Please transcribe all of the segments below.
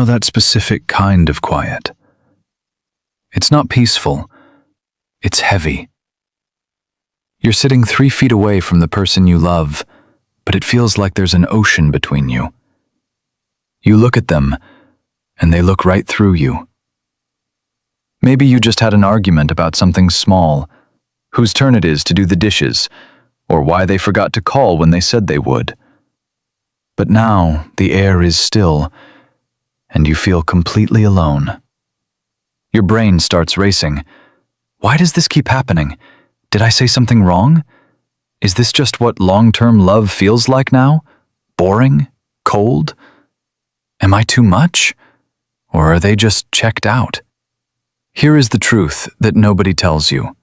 that specific kind of quiet. It's not peaceful. It's heavy. You're sitting 3 feet away from the person you love, but it feels like there's an ocean between you. You look at them, and they look right through you. Maybe you just had an argument about something small, whose turn it is to do the dishes, or why they forgot to call when they said they would. But now the air is still, and you feel completely alone. Your brain starts racing. Why does this keep happening? Did I say something wrong? Is this just what long-term love feels like now? Boring? Cold? Am I too much? Or are they just checked out? Here is the truth that nobody tells you.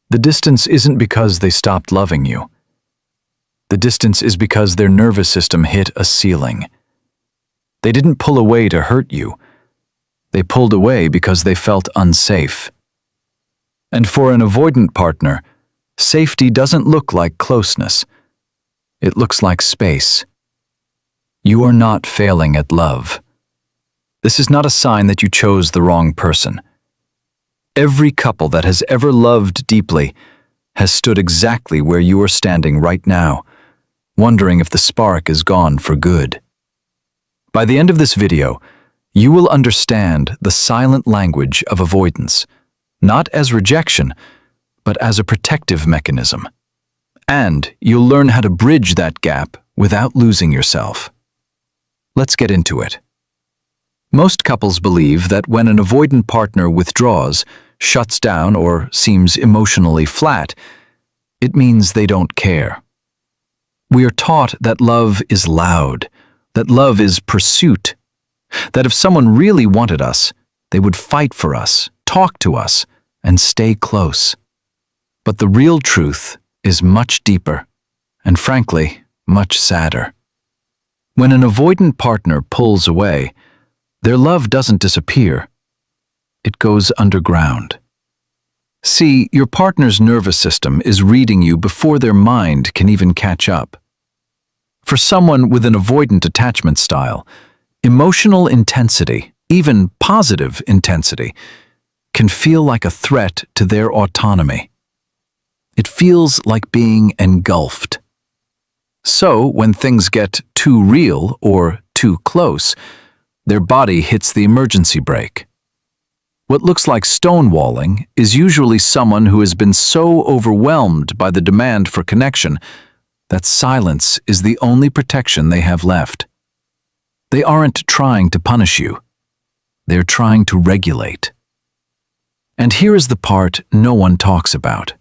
The distance isn't because they stopped loving you. The distance is because their nervous system hit a ceiling. They didn't pull away to hurt you. They pulled away because they felt unsafe. And for an avoidant partner, safety doesn't look like closeness. It looks like space. You are not failing at love. This is not a sign that you chose the wrong person. Every couple that has ever loved deeply has stood exactly where you are standing right now, wondering if the spark is gone for good. By the end of this video, you will understand the silent language of avoidance, not as rejection, but as a protective mechanism. And you'll learn how to bridge that gap without losing yourself. Let's get into it. Most couples believe that when an avoidant partner withdraws, shuts down, or seems emotionally flat, it means they don't care. We are taught that love is loud, that love is pursuit, that if someone really wanted us, they would fight for us, talk to us, and stay close. But the real truth is much deeper, and frankly, much sadder. When an avoidant partner pulls away, their love doesn't disappear. It goes underground. See, your partner's nervous system is reading you before their mind can even catch up. For someone with an avoidant attachment style, emotional intensity, even positive intensity, can feel like a threat to their autonomy. It feels like being engulfed. So, when things get too real or too close, their body hits the emergency brake. What looks like stonewalling is usually someone who has been so overwhelmed by the demand for connection that silence is the only protection they have left. They aren't trying to punish you. They're trying to regulate. And here is the part no one talks about.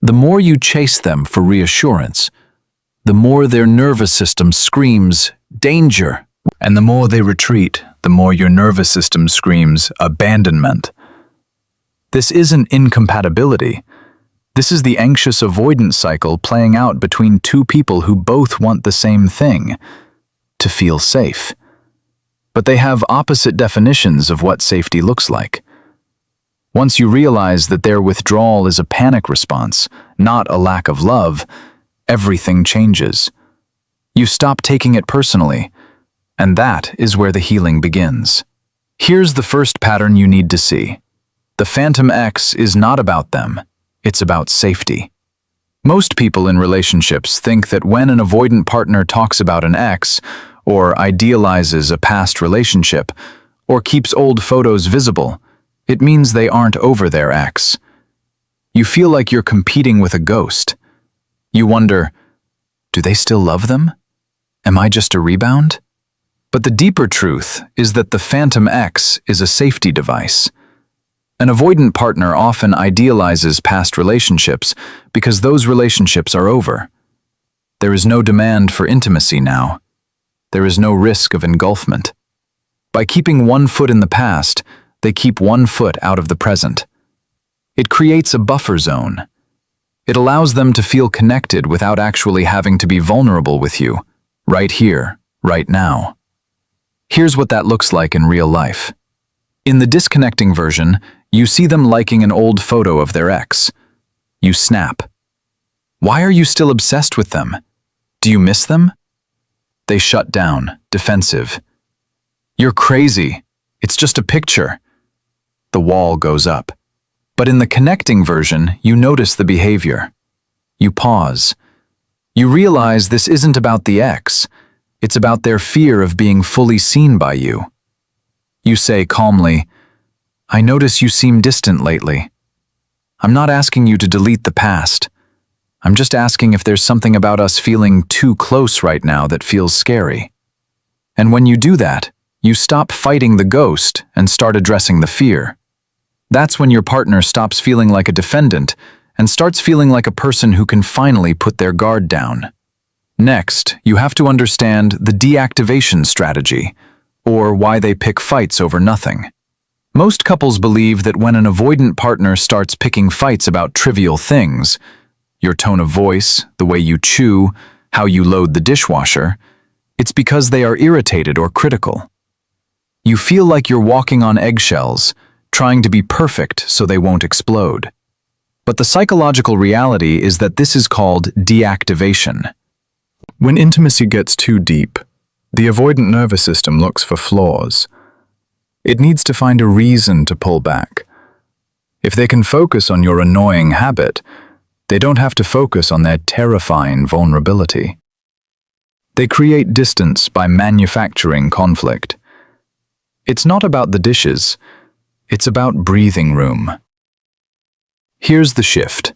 The more you chase them for reassurance, the more their nervous system screams, danger. And the more they retreat, the more your nervous system screams, abandonment. This isn't incompatibility. This is the anxious avoidance cycle playing out between two people who both want the same thing, to feel safe. But they have opposite definitions of what safety looks like. Once you realize that their withdrawal is a panic response, not a lack of love, everything changes. You stop taking it personally, and that is where the healing begins. Here's the first pattern you need to see. The Phantom X is not about them, it's about safety. Most people in relationships think that when an avoidant partner talks about an ex, or idealizes a past relationship, or keeps old photos visible, it means they aren't over their ex. You feel like you're competing with a ghost. You wonder, do they still love them? Am I just a rebound? But the deeper truth is that the Phantom X is a safety device. An avoidant partner often idealizes past relationships because those relationships are over. There is no demand for intimacy now. There is no risk of engulfment. By keeping one foot in the past, they keep one foot out of the present. It creates a buffer zone. It allows them to feel connected without actually having to be vulnerable with you, right here, right now. Here's what that looks like in real life. In the disconnecting version, you see them liking an old photo of their ex. You snap. Why are you still obsessed with them? Do you miss them? They shut down, defensive. "You're crazy. It's just a picture." The wall goes up. But in the connecting version, you notice the behavior. You pause. You realize this isn't about the ex. It's about their fear of being fully seen by you. You say calmly, "I notice you seem distant lately. I'm not asking you to delete the past. I'm just asking if there's something about us feeling too close right now that feels scary." And when you do that, you stop fighting the ghost and start addressing the fear. That's when your partner stops feeling like a defendant and starts feeling like a person who can finally put their guard down. Next, you have to understand the deactivation strategy, or why they pick fights over nothing. Most couples believe that when an avoidant partner starts picking fights about trivial things, your tone of voice, the way you chew, how you load the dishwasher, it's because they are irritated or critical. You feel like you're walking on eggshells, trying to be perfect so they won't explode. But the psychological reality is that this is called deactivation. When intimacy gets too deep, the avoidant nervous system looks for flaws. It needs to find a reason to pull back. If they can focus on your annoying habit, they don't have to focus on their terrifying vulnerability. They create distance by manufacturing conflict. It's not about the dishes, it's about breathing room. Here's the shift.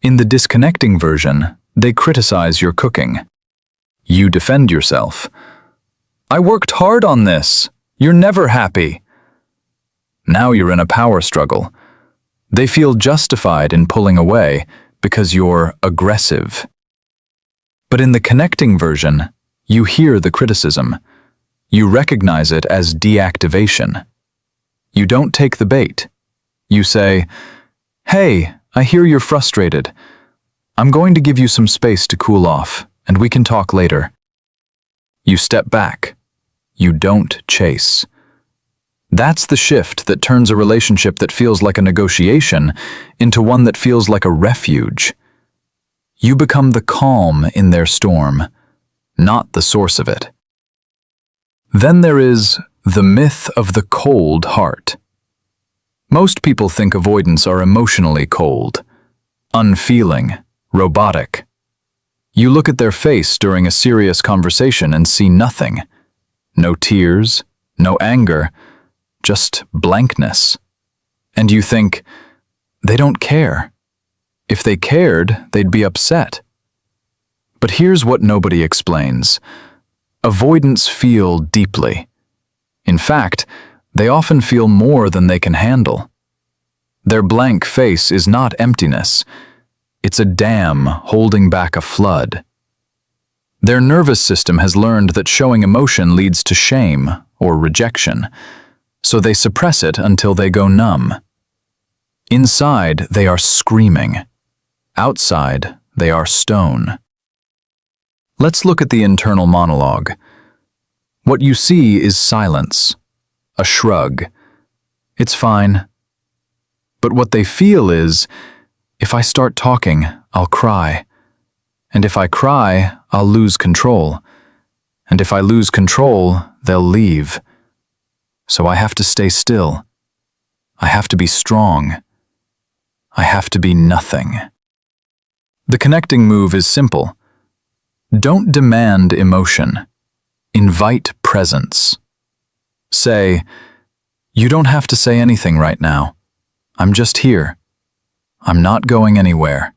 In the disconnecting version, they criticize your cooking. You defend yourself. "I worked hard on this. You're never happy." Now you're in a power struggle. They feel justified in pulling away because you're aggressive. But in the connecting version, you hear the criticism. You recognize it as deactivation. You don't take the bait. You say, "Hey, I hear you're frustrated. I'm going to give you some space to cool off, and we can talk later." You step back. You don't chase. That's the shift that turns a relationship that feels like a negotiation into one that feels like a refuge. You become the calm in their storm, not the source of it. Then there is the myth of the cold heart. Most people think avoidants are emotionally cold, unfeeling, robotic. You look at their face during a serious conversation and see nothing. No tears, no anger, just blankness. And you think, they don't care. If they cared, they'd be upset. But here's what nobody explains. Avoidants feel deeply. In fact, they often feel more than they can handle. Their blank face is not emptiness. It's a dam holding back a flood. Their nervous system has learned that showing emotion leads to shame or rejection, so they suppress it until they go numb. Inside, they are screaming. Outside, they are stone. Let's look at the internal monologue. What you see is silence, a shrug. It's fine. But what they feel is, if I start talking, I'll cry. And if I cry, I'll lose control. And if I lose control, they'll leave. So I have to stay still. I have to be strong. I have to be nothing. The connecting move is simple. Don't demand emotion. Invite presence. Say, "You don't have to say anything right now. I'm just here. I'm not going anywhere."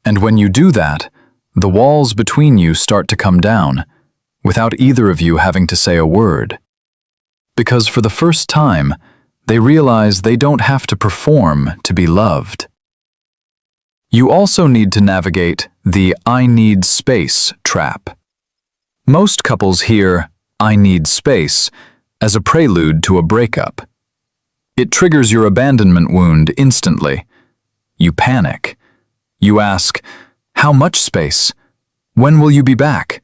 And when you do that, the walls between you start to come down, without either of you having to say a word. Because for the first time, they realize they don't have to perform to be loved. You also need to navigate the "I need space" trap. Most couples hear "I need space" as a prelude to a breakup. It triggers your abandonment wound instantly. You panic. You ask, "How much space? When will you be back?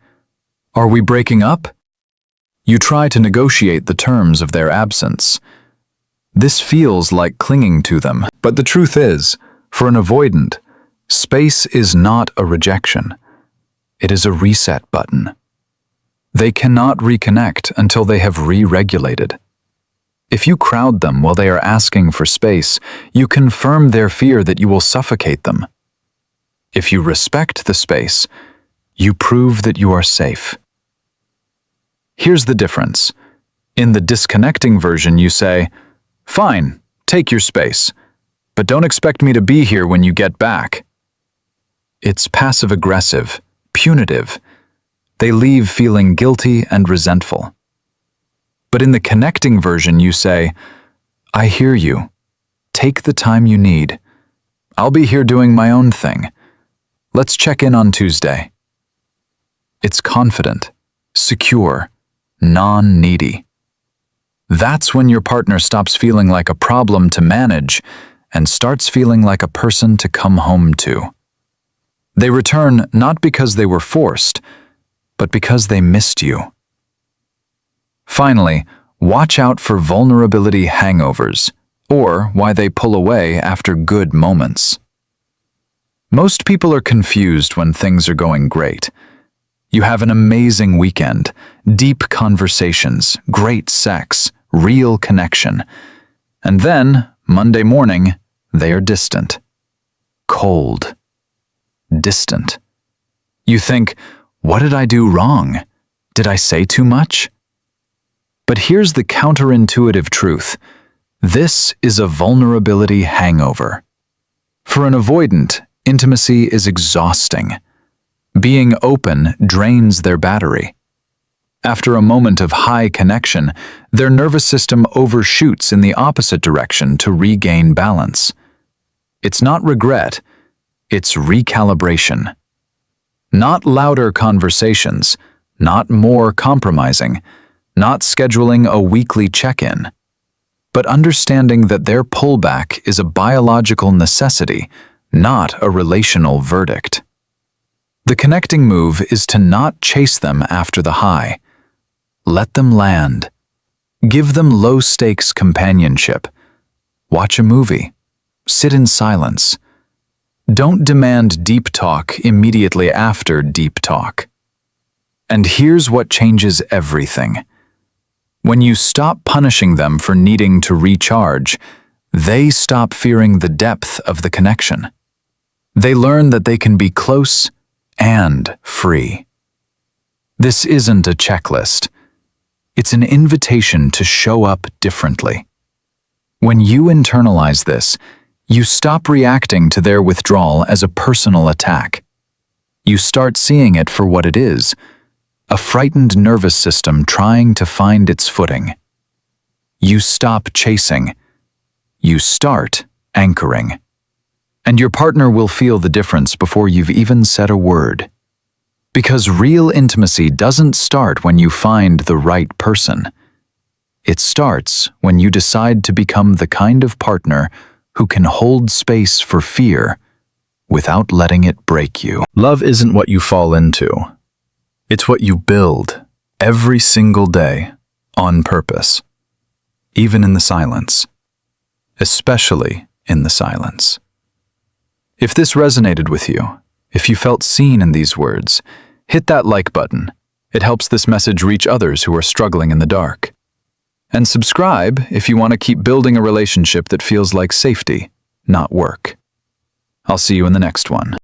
Are we breaking up?" You try to negotiate the terms of their absence. This feels like clinging to them, but the truth is, for an avoidant, space is not a rejection. It is a reset button. They cannot reconnect until they have re-regulated. If you crowd them while they are asking for space, you confirm their fear that you will suffocate them. If you respect the space, you prove that you are safe. Here's the difference. In the disconnecting version, you say, "Fine, take your space, but don't expect me to be here when you get back." It's passive-aggressive, punitive. They leave feeling guilty and resentful. But in the connecting version, you say, "I hear you. Take the time you need. I'll be here doing my own thing. Let's check in on Tuesday." It's confident, secure, non-needy. That's when your partner stops feeling like a problem to manage and starts feeling like a person to come home to. They return not because they were forced, but because they missed you. Finally, watch out for vulnerability hangovers, or why they pull away after good moments. Most people are confused when things are going great. You have an amazing weekend, deep conversations, great sex, real connection. And then, Monday morning, they are distant. Cold. Distant. You think, what did I do wrong? Did I say too much? But here's the counterintuitive truth. This is a vulnerability hangover. For an avoidant, intimacy is exhausting. Being open drains their battery. After a moment of high connection, their nervous system overshoots in the opposite direction to regain balance. It's not regret, it's recalibration. Not louder conversations, not more compromising, not scheduling a weekly check-in, but understanding that their pullback is a biological necessity, not a relational verdict. The connecting move is to not chase them after the high. Let them land. Give them low-stakes companionship. Watch a movie. Sit in silence. Don't demand deep talk immediately after deep talk. And here's what changes everything. When you stop punishing them for needing to recharge, they stop fearing the depth of the connection. They learn that they can be close and free. This isn't a checklist. It's an invitation to show up differently. When you internalize this, you stop reacting to their withdrawal as a personal attack. You start seeing it for what it is, a frightened nervous system trying to find its footing. You stop chasing. You start anchoring. And your partner will feel the difference before you've even said a word. Because real intimacy doesn't start when you find the right person. It starts when you decide to become the kind of partner who can hold space for fear without letting it break you. Love isn't what you fall into. It's what you build every single day on purpose, even in the silence, especially in the silence. If this resonated with you, if you felt seen in these words, hit that like button. It helps this message reach others who are struggling in the dark. And subscribe if you want to keep building a relationship that feels like safety, not work. I'll see you in the next one.